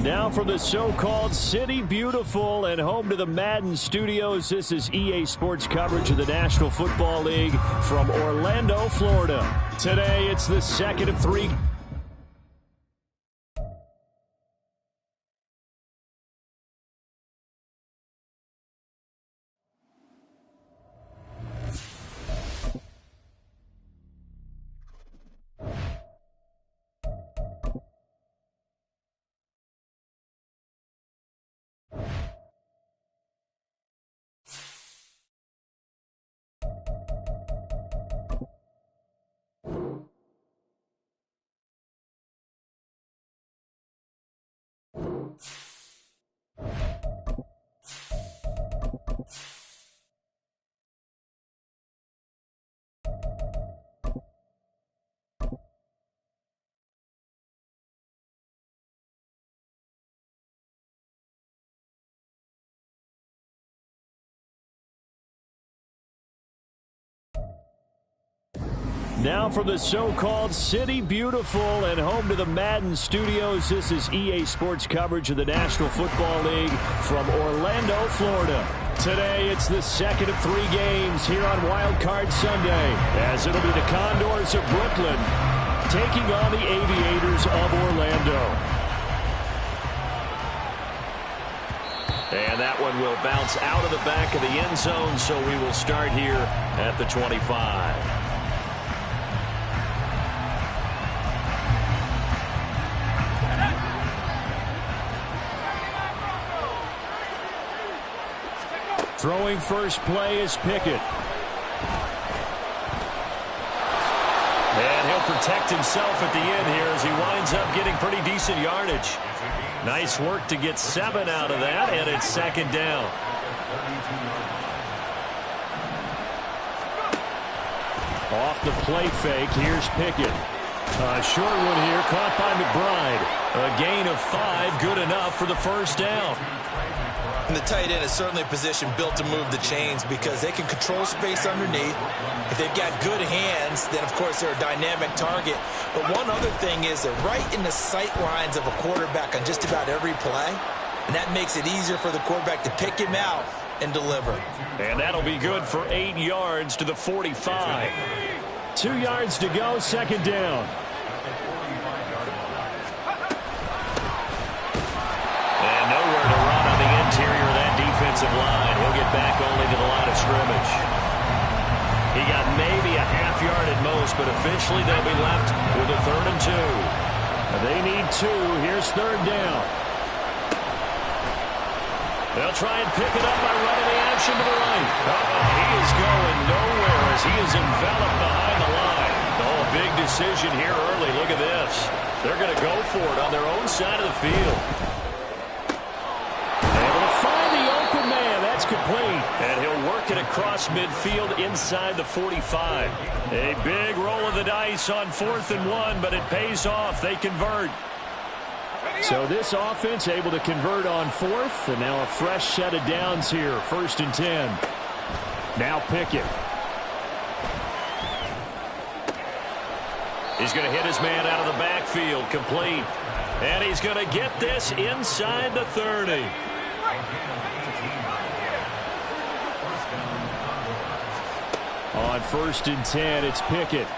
Now for the so-called City Beautiful and home to the Madden Studios. This is EA Sports coverage of the National Football League from Orlando, Florida. Today, it's the second of three. Now for the so-called City Beautiful and home to the Madden Studios. This is EA Sports coverage of the National Football League from Orlando, Florida. Today, it's the second of three games here on Wild Card Sunday, as it'll be the Condors of Brooklyn taking on the Aviators of Orlando. And that one will bounce out of the back of the end zone, so we will start here at the 25. Throwing first play is Pickett. And he'll protect himself at the end here as he winds up getting pretty decent yardage. Nice work to get 7 out of that, and it's second down. Off the play fake, here's Pickett. A short one here, caught by McBride. A gain of 5, good enough for the first down. And the tight end is certainly a position built to move the chains because they can control space underneath. If they've got good hands, then, of course, they're a dynamic target. But one other thing is they're right in the sight lines of a quarterback on just about every play, and that makes it easier for the quarterback to pick him out and deliver. And that'll be good for 8 yards to the 45. 2 yards to go, second down. And nowhere to run on the interior of that defensive line. He'll get back only to the line of scrimmage. He got maybe a half yard at most, but officially they'll be left with a 3rd and 2. They need 2. Here's third down. They'll try and pick it up by running the action to the right. He is going nowhere as he is enveloped behind the line. Oh, a big decision here early. Look at this. They're going to go for it on their own side of the field. Able to find the open man. That's complete. And he'll work it across midfield inside the 45. A big roll of the dice on 4th and 1, but it pays off. They convert. So this offense able to convert on 4th, and now a fresh set of downs here. 1st and 10. Now Pickett. He's going to hit his man out of the backfield, complete. And he's going to get this inside the 30. On 1st and 10, it's Pickett.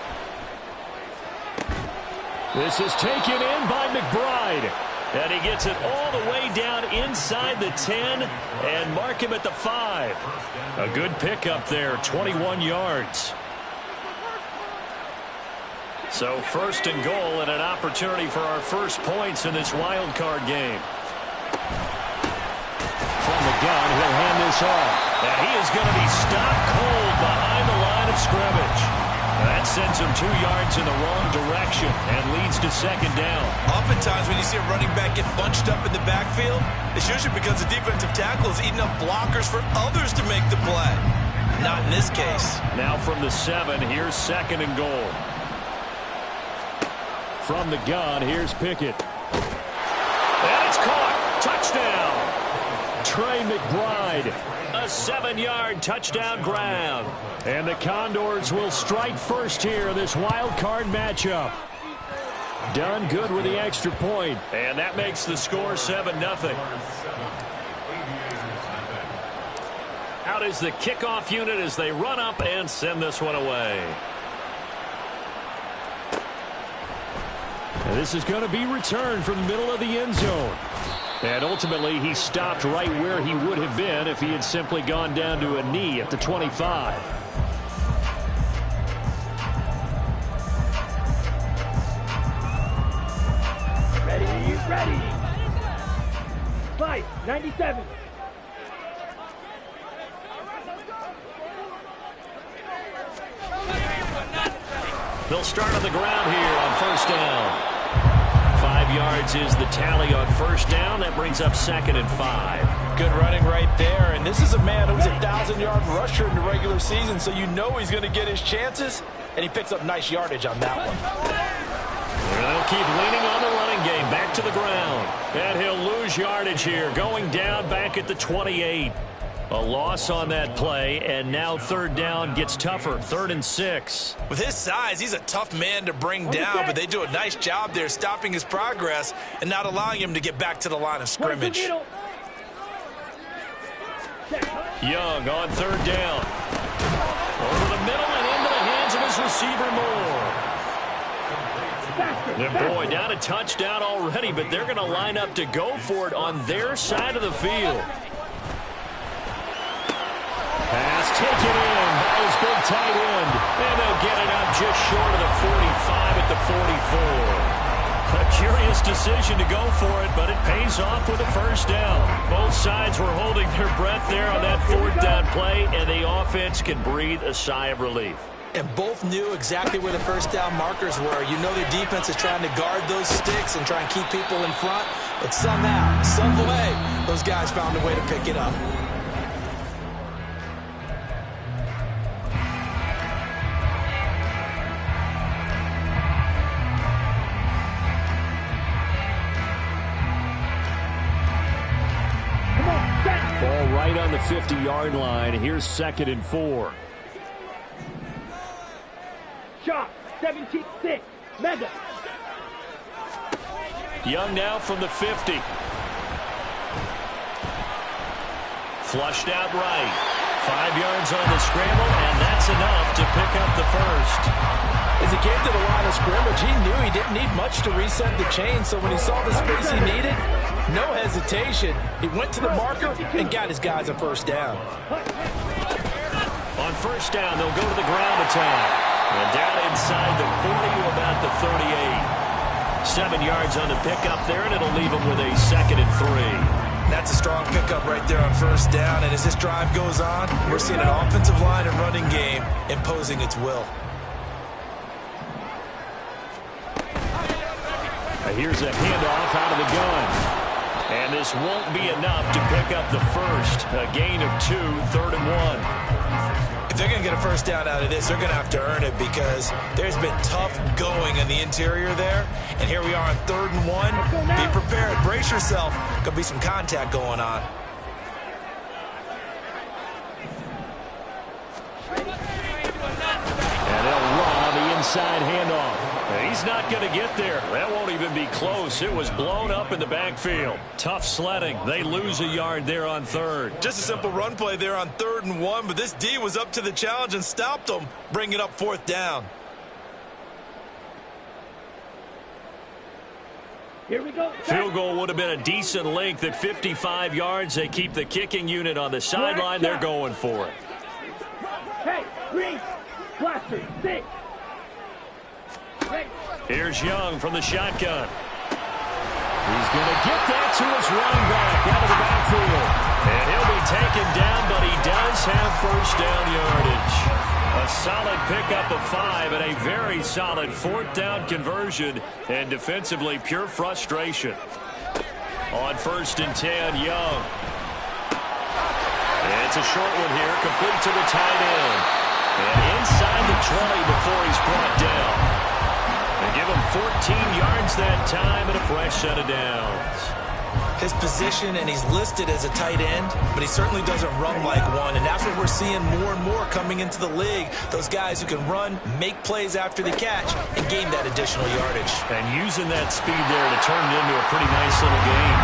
This is taken in by McBride. And he gets it all the way down inside the 10 and mark him at the 5. A good pickup there, 21 yards. So 1st and goal and an opportunity for our first points in this wild card game. From the gun, he'll hand this off. And he is going to be stopped cold behind the line of scrimmage. That sends him 2 yards in the wrong direction and leads to second down. Oftentimes when you see a running back get bunched up in the backfield, it's usually because the defensive tackle is eating up blockers for others to make the play. Not in this case. Now from the 7, here's 2nd and goal. From the gun, here's Pickett. And it's caught. Touchdown. Trey McBride. A 7-yard touchdown grab. And the Condors will strike first here in this wild card matchup. Done good with the extra point. And that makes the score 7-0. Out is the kickoff unit as they run up and send this one away. And this is going to be returned from the middle of the end zone. And ultimately, he stopped right where he would have been if he had simply gone down to a knee at the 25. Ready. 97. They'll start on the ground here on first down. 5 yards is the tally on first down. That brings up 2nd and 5. Good running right there. And this is a man who was a 1,000-yard rusher in the regular season, so you know he's going to get his chances. And he picks up nice yardage on that one. They'll keep leaning on the running game. Back to the ground. And he'll lose yardage here. Going down back at the 28. A loss on that play, and now third down gets tougher. 3rd and 6. With his size, he's a tough man to bring down, but they do a nice job there stopping his progress and not allowing him to get back to the line of scrimmage. Young on 3rd down. Over the middle and into the hands of his receiver Moore. And boy, down a touchdown already, but they're going to line up to go for it on their side of the field. Pass taken in by his big tight end. And they'll get it up just short of the 45 at the 44. A curious decision to go for it, but it pays off with a first down. Both sides were holding their breath there on that 4th down play, and the offense can breathe a sigh of relief. And both knew exactly where the first down markers were. You know the defense is trying to guard those sticks and try and keep people in front. But somehow, some way, those guys found a way to pick it up. Ball right on the 50-yard line. Here's 2nd and 4. Shot, 17-6, Mega. Young now from the 50. Flushed out right. 5 yards on the scramble, and that's enough to pick up the first. As he came to the line of scrimmage, he knew he didn't need much to reset the chain, so when he saw the space he needed, no hesitation. He went to the marker and got his guys a first down. On first down, they'll go to the ground attack. And down inside the 40 to about the 38. 7 yards on the pickup there, and it'll leave them with a 2nd and 3. That's a strong pickup right there on first down. And as this drive goes on, we're seeing an offensive line and running game imposing its will. Here's a handoff out of the gun. And this won't be enough to pick up the first. A gain of 2, 3rd and 1. If they're going to get a first down out of this, they're going to have to earn it because there's been tough going in the interior there. And here we are on 3rd and 1. Be prepared. Brace yourself. Could be some contact going on. And they'll run on the inside handoff. He's not going to get there. That won't even be close. It was blown up in the backfield. Tough sledding. They lose a yard there on 3rd. Just a simple run play there on 3rd and 1, but this D was up to the challenge and stopped them, bringing up 4th down. Here we go. Field goal would have been a decent length at 55 yards. They keep the kicking unit on the sideline. They're going for it. Hey, green, blaster, 6. Here's Young from the shotgun. He's going to get that to his running back out of the backfield. And he'll be taken down, but he does have first down yardage. A solid pickup of 5 and a very solid 4th down conversion. And defensively, pure frustration. On 1st and 10, Young. And it's a short one here, complete to the tight end. And inside the 20 before he's brought down. They give him 14 yards that time and a fresh set of downs. his position, and he's listed as a tight end, but he certainly doesn't run like one, and that's what we're seeing more and more coming into the league. Those guys who can run, make plays after the catch, and gain that additional yardage. And using that speed there to turn it into a pretty nice little game.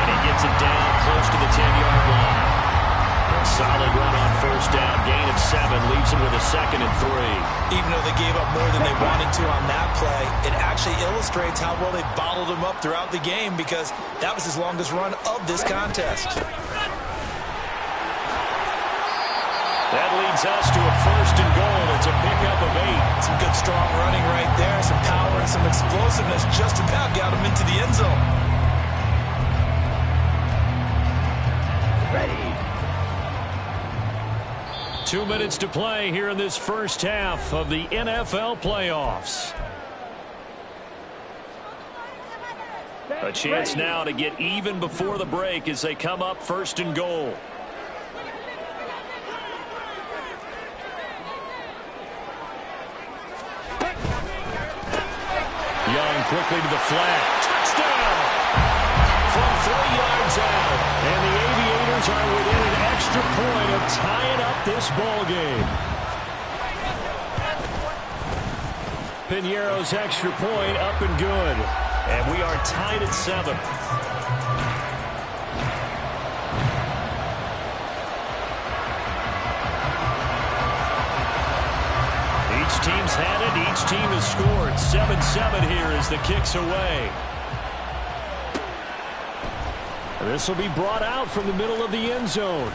And he gets it down close to the 10-yard line. A solid run on first down. Gain of 7 leaves him with a 2nd and 3. Even though they gave up more than they wanted to on that play, it actually illustrates how well they bottled him up throughout the game, because that was his longest run of this contest. That leads us to a 1st and goal. It's a pickup of 8. Some good strong running right there. Some power and some explosiveness just about got him into the end zone. Ready. 2 minutes to play here in this first half of the NFL playoffs. A chance now to get even before the break as they come up 1st and goal. Young quickly to the flat. Touchdown! From 3 yards out. And the Aviators are within an extra point of tying up this ball game. Piñeiro's extra point up and good. And we are tied at 7. Each team's had it. Each team has scored. 7-7 here as the kick's away. This will be brought out from the middle of the end zone.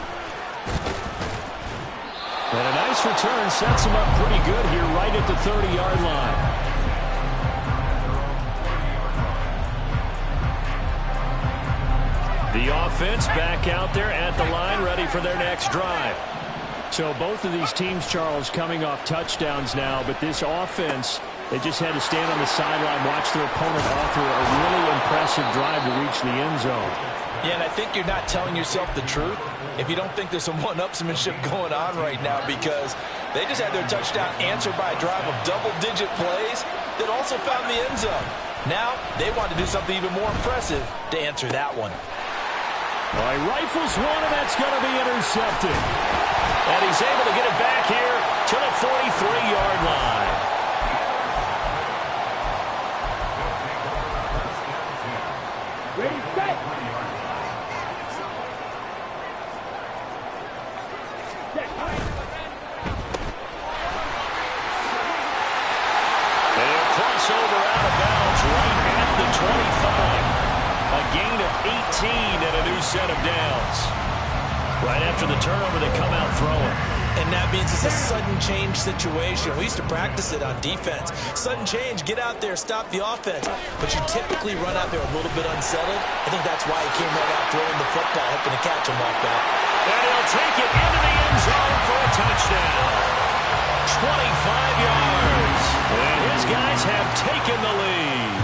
And a nice return sets him up pretty good here right at the 30-yard line. The offense back out there at the line, ready for their next drive. So both of these teams, Charles, coming off touchdowns now, but this offense, they just had to stand on the sideline, watch their opponent author a really impressive drive to reach the end zone. Yeah, and I think you're not telling yourself the truth if you don't think there's some one-upsmanship going on right now, because they just had their touchdown answered by a drive of double-digit plays that also found the end zone. Now they want to do something even more impressive to answer that one. All right, rifles one, and that's going to be intercepted. And he's able to get it back here to the 43-yard line. Ready, set. Set. And a crossover out of bounds right at the 25. A gain of 18 and a new set of downs. Right after the turnover, they come out throwing. And that means it's a sudden change situation. We used to practice it on defense. Sudden change, get out there, stop the offense. But you typically run out there a little bit unsettled. I think that's why he came right out throwing the football, hoping to catch him off that. And he'll take it into the end zone for a touchdown. 25 yards. And his guys have taken the lead.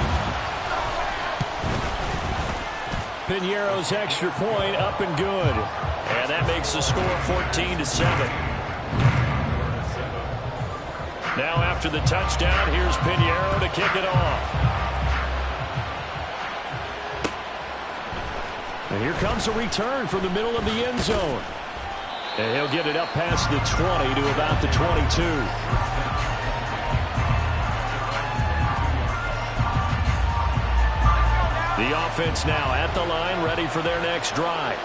Piñeiro's extra point up and good. And that makes the score 14-7. Now after the touchdown, here's Piñeiro to kick it off. And here comes a return from the middle of the end zone. And he'll get it up past the 20 to about the 22. The offense now at the line, ready for their next drive.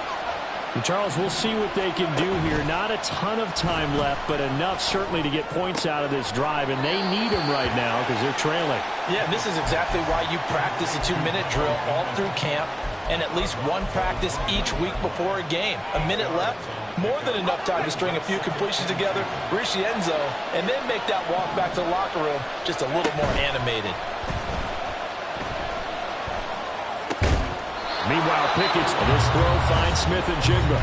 And Charles, we'll see what they can do here. Not a ton of time left, but enough certainly to get points out of this drive, and they need them right now because they're trailing. Yeah, this is exactly why you practice a 2-minute drill all through camp and at least one practice each week before a game. A minute left, more than enough time to string a few completions together, reach the end zone, and then make that walk back to the locker room just a little more animated. Meanwhile, Pickett's this throw finds Smith and Jigba.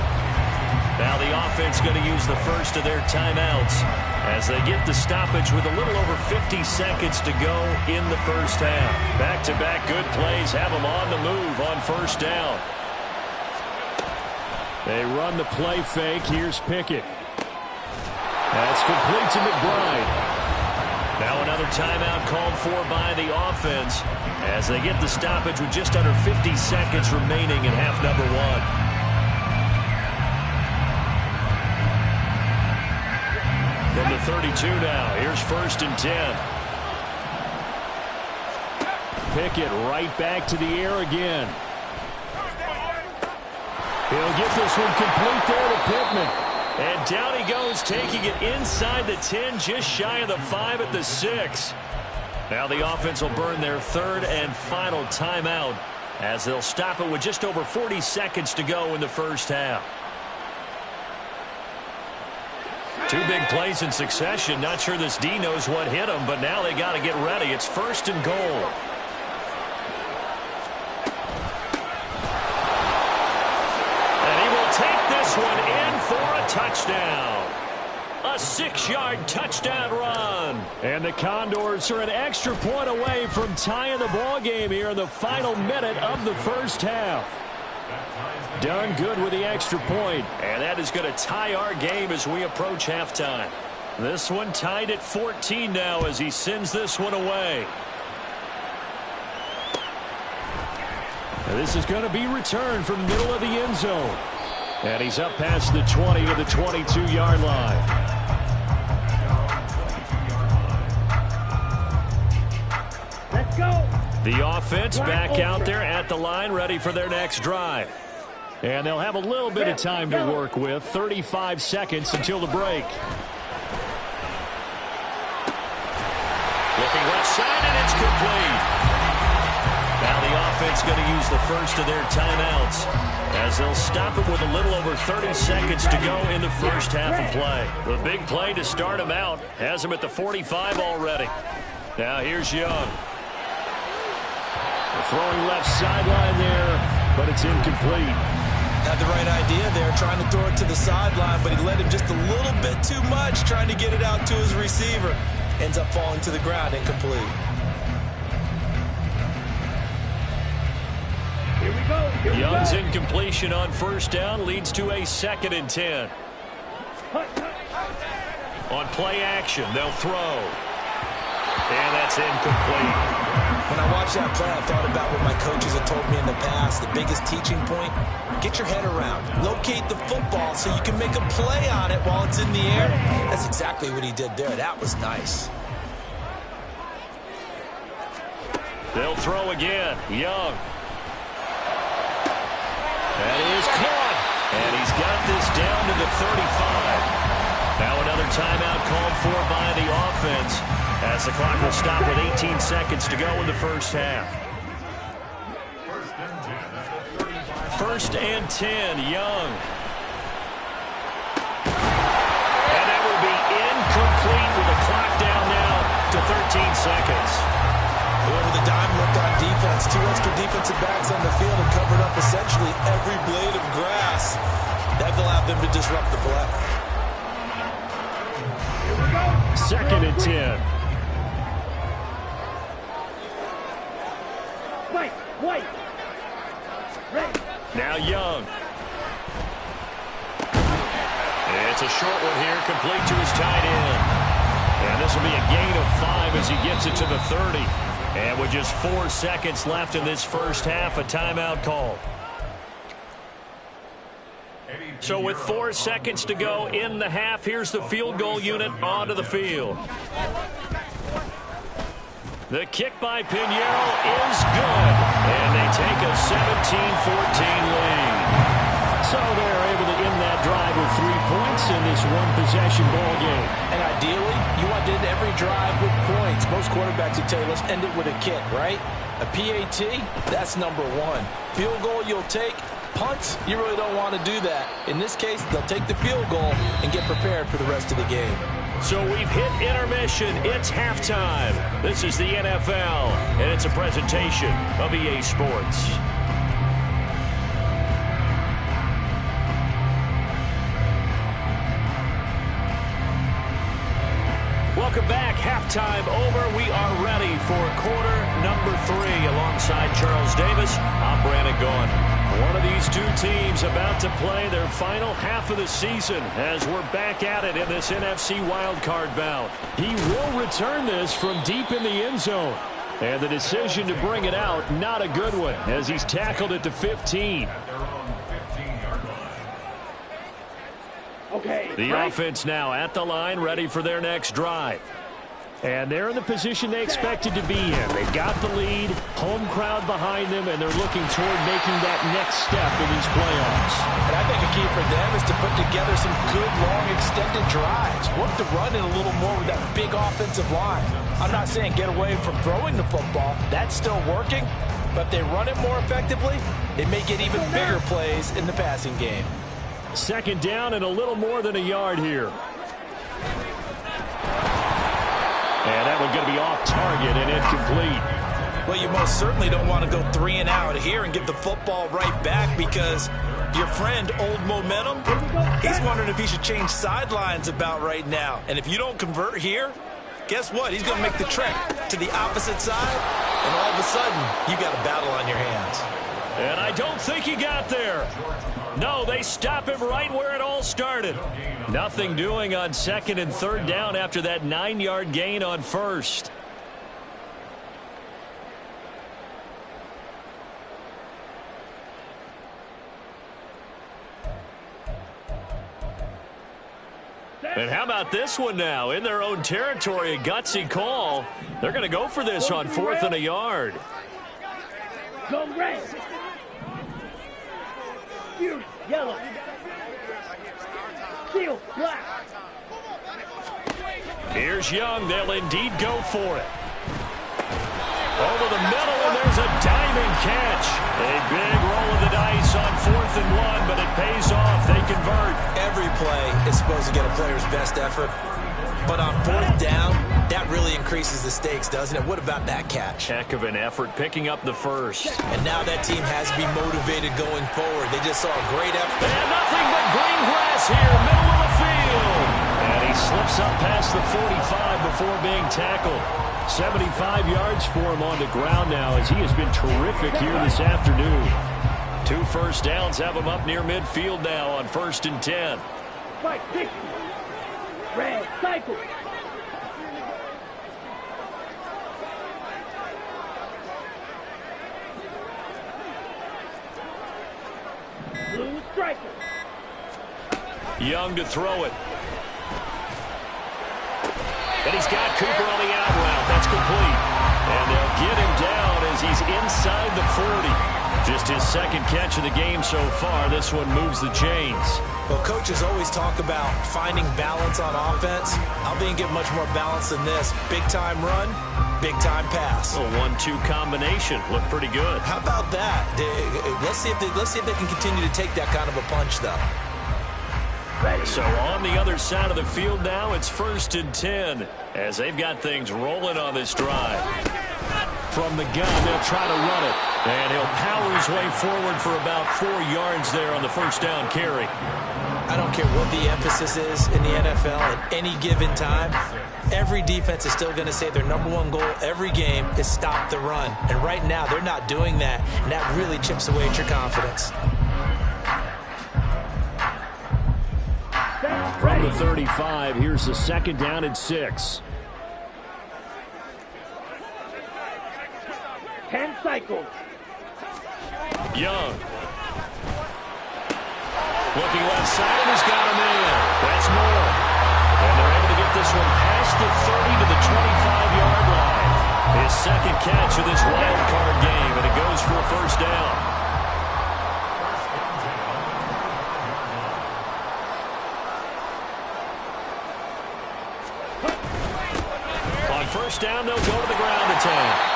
Now the offense going to use the first of their timeouts as they get the stoppage with a little over 50 seconds to go in the first half. Back-to-back good plays have them on the move on first down. They run the play fake. Here's Pickett. That's complete to McBride. Now another timeout called for by the offense as they get the stoppage with just under 50 seconds remaining in half number one. From the 32 now, here's 1st and 10. Pickett right back to the air again. He'll get this one complete there to Pittman. And down he goes, taking it inside the 10, just shy of the 5 at the 6. Now the offense will burn their 3rd and final timeout as they'll stop it with just over 40 seconds to go in the first half. 2 big plays in succession. Not sure this D knows what hit him, but now they got to get ready. It's 1st and goal. And he will take this one in for a touchdown. A 6-yard touchdown run. And the Condors are an extra point away from tying the ball game here in the final minute of the first half. Done good with the extra point, and that is going to tie our game as we approach halftime. This one tied at 14 now as he sends this one away. And this is going to be returned from the middle of the end zone. And he's up past the 20 to the 22-yard line. Let's go. The offense back out there at the line, ready for their next drive. And they'll have a little bit of time to work with. 35 seconds until the break. Looking left side, and it's complete. Now the offense going to use the first of their timeouts as they'll stop it with a little over 30 seconds to go in the first half of play. The big play to start him out has him at the 45 already. Now here's Young. Throwing left sideline there, but it's incomplete. Had the right idea there, trying to throw it to the sideline, but he let him just a little bit too much, trying to get it out to his receiver. Ends up falling to the ground, incomplete. Here we go. Young's incompletion on 1st down leads to a 2nd and 10. On play action, they'll throw. And that's incomplete. When I watched that play, I thought about what my coaches had told me in the past. The biggest teaching point, get your head around. Locate the football so you can make a play on it while it's in the air. That's exactly what he did there. That was nice. They'll throw again. Young. That is caught. And he's got this down to the 35. Now another timeout called for by the offense as the clock will stop with 18 seconds to go in the first half. 1st and 10, Young. And that will be incomplete with the clock down now to 13 seconds. Whoever the dime looked on defense, 2 extra defensive backs on the field and covered up essentially every blade of grass. That allowed them to disrupt the play. 2nd and 10. Wait. Ready. Now Young. It's a short one here, complete to his tight end. And this will be a gain of 5 as he gets it to the 30. And with just 4 seconds left in this first half, a timeout call. So with 4 seconds to go in the half, here's the field goal unit onto the field. The kick by Pinheiro is good, and they take a 17-14 lead. So they're able to end that drive with 3 points in this one-possession ball game. And ideally, you want to end every drive with points. Most quarterbacks would tell you, let's end it with a kick, right? A PAT, that's number 1. Field goal you'll take. Punts, you really don't want to do that. In this case, they'll take the field goal and get prepared for the rest of the game. So we've hit intermission. It's halftime. This is the NFL, and it's a presentation of EA Sports. Welcome back. Halftime over. We are ready for quarter number 3. Alongside Charles Davis, I'm Brandon Gaughan. One of these two teams about to play their final half of the season as we're back at it in this NFC wildcard bout. He will return this from deep in the end zone. And the decision to bring it out, not a good one, as he's tackled at the 15. Okay. The offense now at the line, ready for their next drive. And they're in the position they expected to be in. They've got the lead, home crowd behind them, and they're looking toward making that next step in these playoffs. And I think a key for them is to put together some good, long, extended drives. Work the run in a little more with that big offensive line. I'm not saying get away from throwing the football. That's still working. But if they run it more effectively, they may get even bigger plays in the passing game. Second down and a little more than a yard here. And that one's going to be off target and incomplete. Well, you most certainly don't want to go 3 and out here and give the football right back because your friend, Old Momentum, he's wondering if he should change sidelines about right now. And if you don't convert here, guess what? He's going to make the trek to the opposite side, and all of a sudden, you got a battle on your hands. And I don't think he got there. No, they stop him right where it all started. Nothing doing on second and third down after that 9-yard gain on first. And how about this one now? In their own territory, a gutsy call. They're going to go for this on 4th and a yard. Go red. You yellow. Steel black. Here's Young. They'll indeed go for it. Over the middle, and there's a diamond catch. A big roll of the dice on 4th and 1, but it pays off. They convert. Every play is supposed to get a player's best effort. But on 4th down, that really increases the stakes, doesn't it? What about that catch? Heck of an effort picking up the first. And now that team has to be motivated going forward. They just saw a great effort. And nothing but green grass here, middle of the field. And he slips up past the 45 before being tackled. 75 yards for him on the ground now as he has been terrific here this afternoon. 2 first downs have him up near midfield now on 1st and 10. Fight 60. Red cycle. Blue striker. Young to throw it. And he's got Cooper on the out route. That's complete. And they'll get him down as he's inside the 40. Just his second catch of the game so far. This one moves the chains. Well, coaches always talk about finding balance on offense. I think get much more balance than this. Big-time run, big-time pass. A 1-2 combination. Looked pretty good. How about that? Let's see if they can continue to take that kind of a punch, though. So on the other side of the field now, it's 1st and 10 as they've got things rolling on this drive. From the gun, they'll try to run it. And he'll power his way forward for about 4 yards there on the first down carry. I don't care what the emphasis is in the NFL at any given time. Every defense is still going to say their #1 goal every game is stop the run. And right now, they're not doing that. And that really chips away at your confidence. From the 35, here's the 2nd down and 6. 10 cycles. Young. Looking left side, and he's got him in. That's more. And they're able to get this one past the 30 to the 25-yard line. His second catch of this wild card game, and it goes for a first down. On first down, they'll go to the ground attack.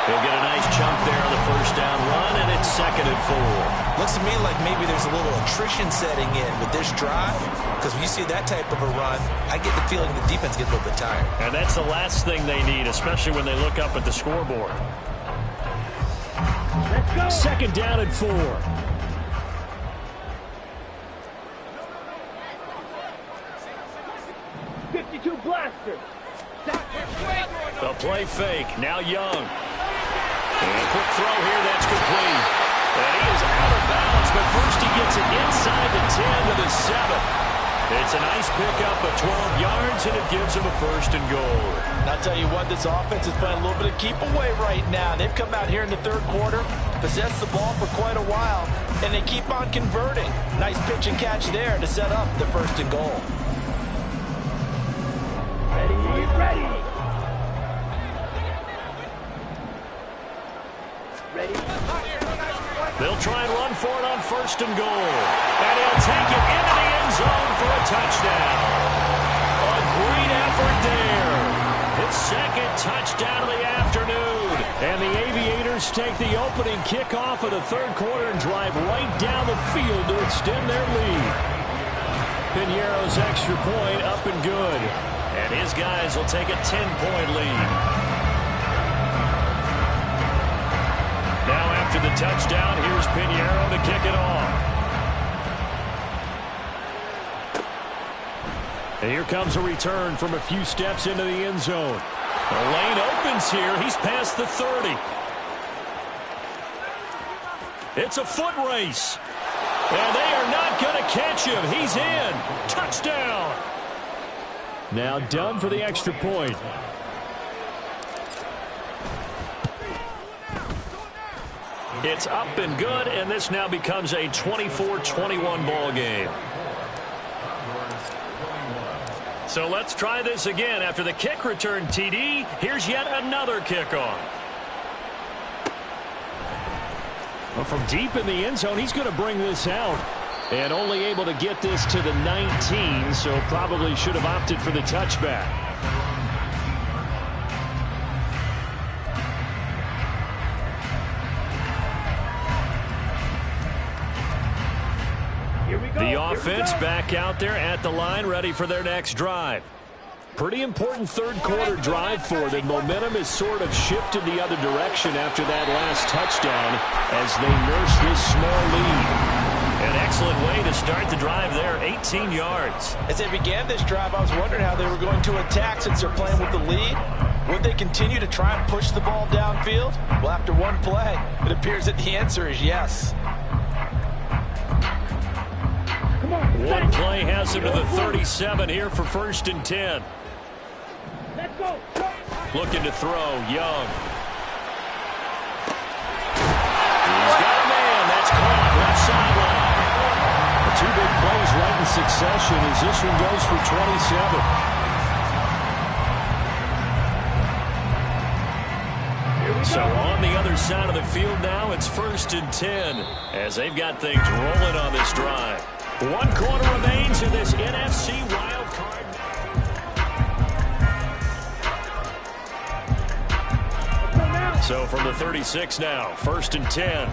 They'll get a nice chunk there on the first down run, and it's 2nd and 4. Looks to me like maybe there's a little attrition setting in with this drive, because when you see that type of a run, I get the feeling the defense gets a little bit tired. And that's the last thing they need, especially when they look up at the scoreboard. Let's go. 2nd down and 4. '52 blaster. The play fake. Now Young. And a quick throw here. That's complete. And he is out of bounds, but first he gets it inside the 10 to the 7. It's a nice pickup of 12 yards, and it gives him a first and goal. And I'll tell you what, this offense is playing a little bit of keep away right now. They've come out here in the third quarter, possessed the ball for quite a while, and they keep on converting. Nice pitch and catch there to set up the first and goal. Ready. They'll try and run for it on first and goal. And he'll take it into the end zone for a touchdown. A great effort there. His second touchdown of the afternoon. And the Aviators take the opening kickoff of the third quarter and drive right down the field to extend their lead. Piñeiro's extra point up and good. And his guys will take a 10-point lead. Now after the touchdown, here's Piñeiro to kick it off. And here comes a return from a few steps into the end zone. The lane opens here. He's past the 30. It's a foot race. And they are not going to catch him. He's in. Touchdown. Now done for the extra point. It's up and good, and this now becomes a 24-21 ball game. So let's try this again. After the kick return TD, here's yet another kickoff. Well, from deep in the end zone, he's going to bring this out. And only able to get this to the 19, so probably should have opted for the touchback. The offense back out there at the line, ready for their next drive. Pretty important third quarter drive for them. Momentum has sort of shifted the other direction after that last touchdown as they nurse this small lead. An excellent way to start the drive there, 18 yards. As they began this drive, I was wondering how they were going to attack since they're playing with the lead. Would they continue to try and push the ball downfield? Well, after one play, it appears that the answer is yes. One play has him to the 37 here for first and 10. Let's go. Looking to throw, Young. He's got a man. That's caught left sideline. The two big plays right in succession as this one goes for 27. So on the other side of the field now, it's first and 10 as they've got things rolling on this drive. 1 quarter remains in this NFC wild card. So from the 36 now, first and 10.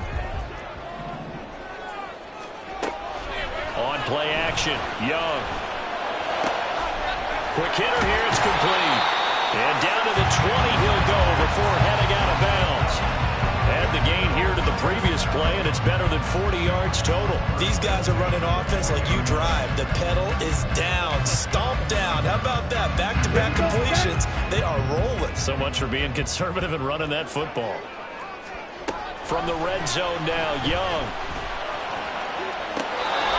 On play action, Young. Quick hitter here, it's complete. And down to the 20 he'll go before heading out of bounds. Add the gain here to the previous play, and it's better than 40 yards total. These guys are running offense like you drive. The pedal is down, stomped down. How about that? Back-to-back completions. They are rolling. So much for being conservative and running that football. From the red zone now, Young.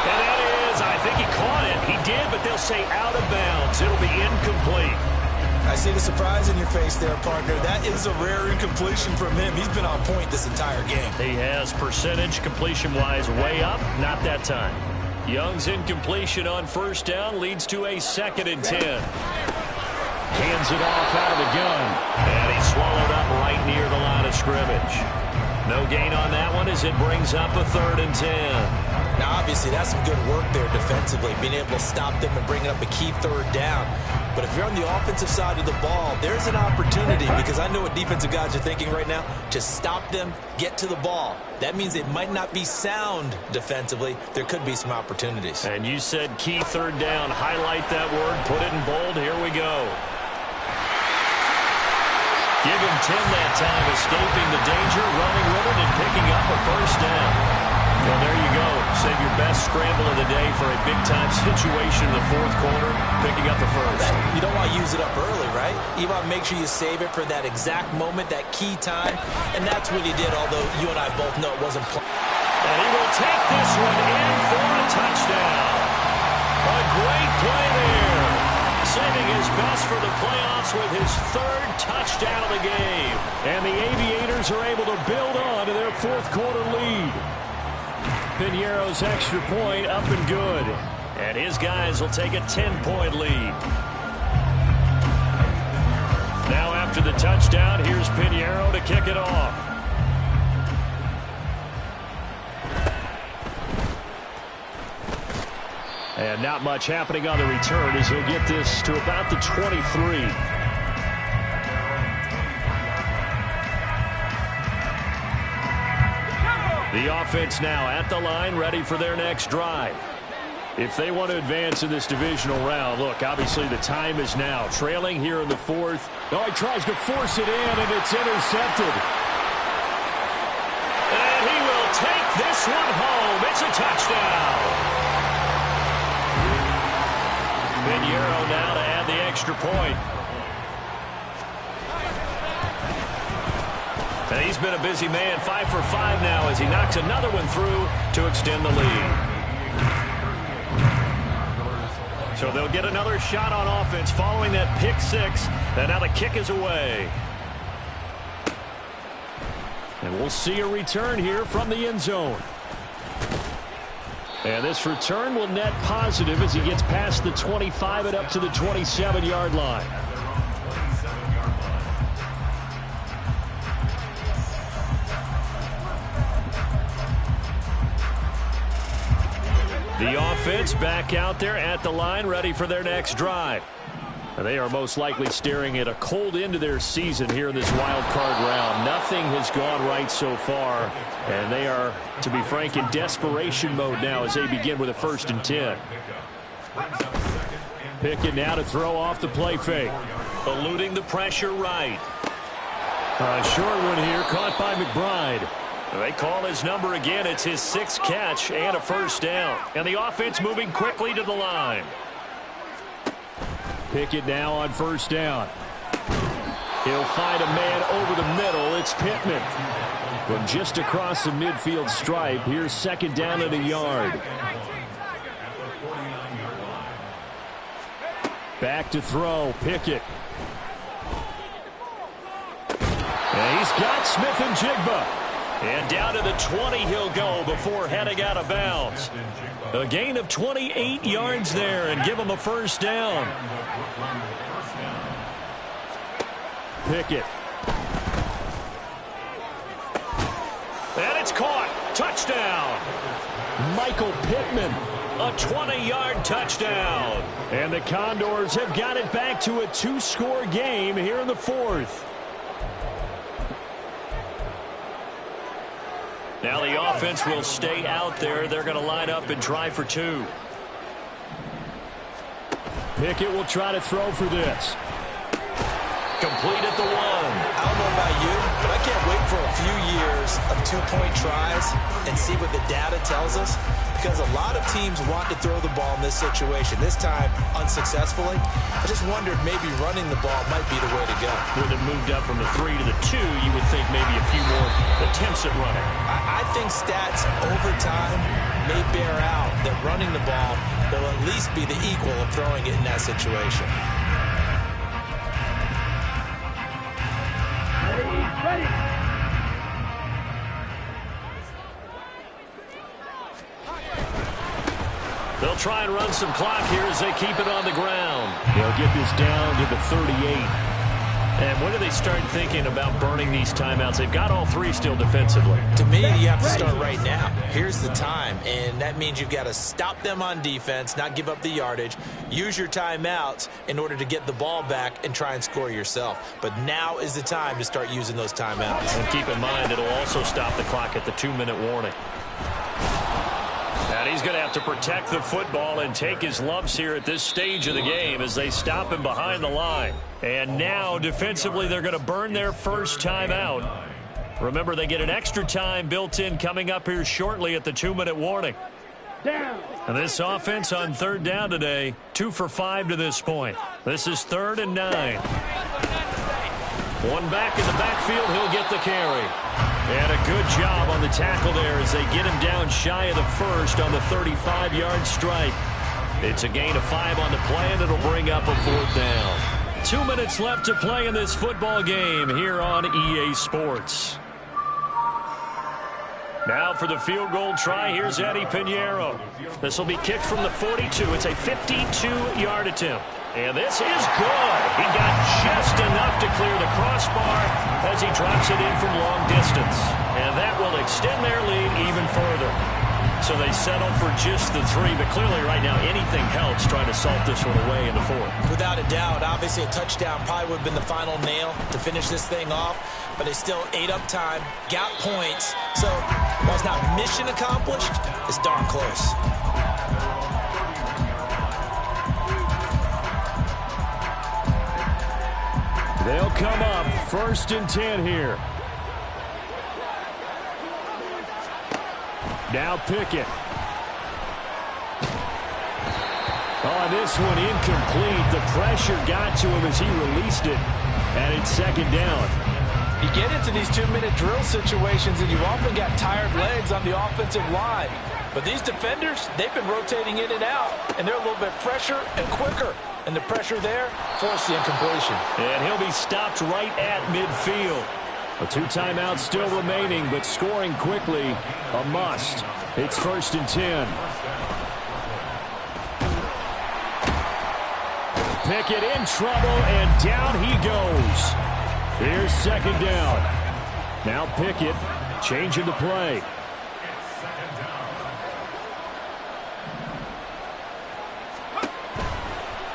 And that is, I think he caught it. He did, but they'll say out of bounds. It'll be incomplete. I see the surprise in your face there, partner. That is a rare incompletion from him. He's been on point this entire game. He has percentage completion-wise way up. Not that time. Young's incompletion on first down leads to a second and 10. Hands it off out of the gun. And he's swallowed up right near the line of scrimmage. No gain on that one as it brings up a third and 10. Now, obviously, that's some good work there defensively, being able to stop them and bring up a key third down. But if you're on the offensive side of the ball, there's an opportunity, because I know what defensive guys are thinking right now, to stop them, get to the ball. That means it might not be sound defensively. There could be some opportunities. And you said key third down. Highlight that word. Put it in bold. Here we go. Give him 10 that time, escaping the danger, running with it, and picking up a first down. Well, there you go. Save your best scramble of the day for a big-time situation in the fourth quarter, picking up the first. You don't want to use it up early, right? You want to make sure you save it for that exact moment, that key time, and that's what he did, although you and I both know it wasn't planned. And he will take this one in for a touchdown. A great play there. Saving his best for the playoffs with his third touchdown of the game. And the Aviators are able to build on to their fourth quarter lead. Piñeiro's extra point up and good. And his guys will take a 10-point lead. Now after the touchdown, here's Piñeiro to kick it off. And not much happening on the return as he'll get this to about the 23. The offense now at the line, ready for their next drive. If they want to advance in this divisional round, look, obviously the time is now. Trailing here in the fourth. Oh, he tries to force it in, and it's intercepted. And he will take this one home. It's a touchdown. Piñeiro now to add the extra point. And he's been a busy man, 5 for 5 now as he knocks another one through to extend the lead. So they'll get another shot on offense following that pick six. And now the kick is away. And we'll see a return here from the end zone. And this return will net positive as he gets past the 25 and up to the 27-yard line. The offense back out there at the line, ready for their next drive. And they are most likely staring at a cold end to their season here in this wild card round. Nothing has gone right so far, and they are, to be frank, in desperation mode now as they begin with a 1st and 10. Pickett now to throw off the play fake. Eluding the pressure right. A short one here, caught by McBride. They call his number again. It's his 6th catch and a 1st down. And the offense moving quickly to the line. Pickett now on 1st down. He'll find a man over the middle. It's Pittman. From just across the midfield stripe, here's 2nd down at a yard. Back to throw, Pickett. And he's got Smith and Jigba. And down to the 20 he'll go before heading out of bounds. A gain of 28 yards there and give him a 1st down. Pickett. And it's caught. Touchdown. Michael Pittman. A 20-yard touchdown. And the Condors have got it back to a 2-score game here in the 4th. Now the offense will stay out there. They're going to line up and try for 2. Pickett will try to throw for this. Complete at the 1. I don't know about you, but I can't wait for a few years of 2-point tries and see what the data tells us, because a lot of teams want to throw the ball in this situation. This time, unsuccessfully. I just wondered maybe running the ball might be the way to go. With it moved up from the 3 to the 2, you would think maybe a few more attempts at running. I think stats over time may bear out that running the ball will at least be the equal of throwing it in that situation. Ready. They'll try and run some clock here as they keep it on the ground. They'll get this down to the 38. And when do they start thinking about burning these timeouts? They've got all 3 still defensively. To me, you have to start right now. Here's the time, and that means you've got to stop them on defense, not give up the yardage, use your timeouts in order to get the ball back and try and score yourself. But now is the time to start using those timeouts. And keep in mind, it'll also stop the clock at the 2-minute warning. And he's going to have to protect the football and take his lumps here at this stage of the game as they stop him behind the line. And now, defensively, they're going to burn their first timeout. Remember, they get an extra time built in coming up here shortly at the 2-minute warning. Down. And this offense on 3rd down today, 2 for 5 to this point. This is 3rd and 9. One back in the backfield, he'll get the carry. And a good job on the tackle there as they get him down shy of the first on the 35-yard strike. It's a gain of 5 on the play, and it'll bring up a 4th down. 2 minutes left to play in this football game here on EA Sports. Now for the field goal try, here's Eddie Pinheiro. This will be kicked from the 42. It's a 52-yard attempt. And this is good. He got just enough to clear the crossbar as he drops it in from long distance. And that will extend their lead even further. So they settle for just the 3, but clearly right now anything helps trying to salt this one away in the 4th. Without a doubt, obviously a touchdown probably would have been the final nail to finish this thing off, but they still ate up time, got points. So while it's not mission accomplished, it's darn close. They'll come up 1st and 10 here. Now Pickett. Oh, this one incomplete. The pressure got to him as he released it. And it's 2nd down. You get into these 2-minute drill situations and you've often got tired legs on the offensive line. But these defenders, they've been rotating in and out, and they're a little bit fresher and quicker. And the pressure there forced the incompletion. And he'll be stopped right at midfield. A 2 timeouts still remaining, but scoring quickly, a must. It's 1st and 10. Pickett in trouble, and down he goes. Here's 2nd down. Now Pickett changing the play.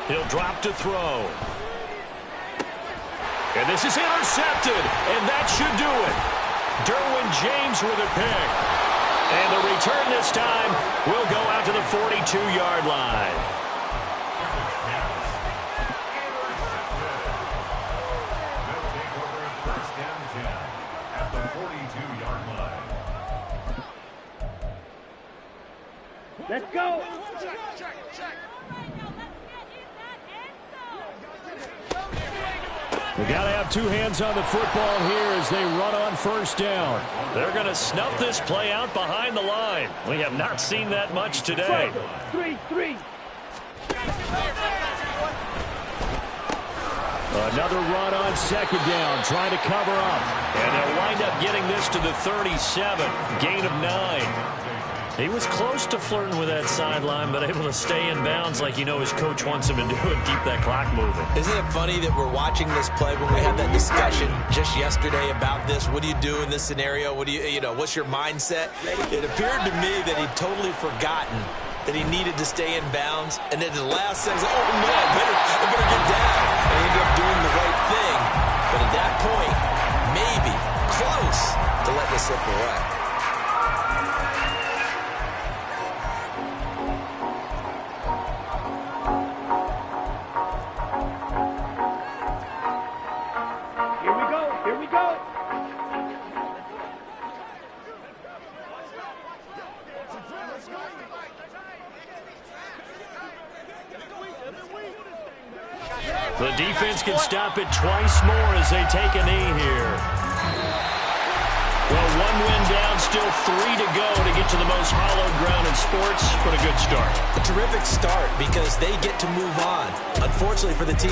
He'll drop to throw. And this is intercepted, and that should do it. Derwin James with a pick. And the return this time will go out to the 42-yard line. Let's go. We got to have 2 hands on the football here as they run on 1st down. They're going to snuff this play out behind the line. We have not seen that much today. 3-3. Another run on 2nd down, trying to cover up. And they'll wind up getting this to the 37, gain of 9. He was close to flirting with that sideline, but able to stay in bounds like his coach wants him to do and keep that clock moving. Isn't it funny that we're watching this play when we had that discussion just yesterday about this? What do you do in this scenario? What do what's your mindset? It appeared to me that he'd totally forgotten that he needed to stay in bounds, and then the last second, oh no, I better get down. And he ended up doing the right thing. But at that point, maybe close to letting it slip away. The defense can stop it twice more as they take a knee here. Well, 1 win down, still 3 to go to get to the most hallowed ground in sports, but a good start. A terrific start because they get to move on. Unfortunately for the team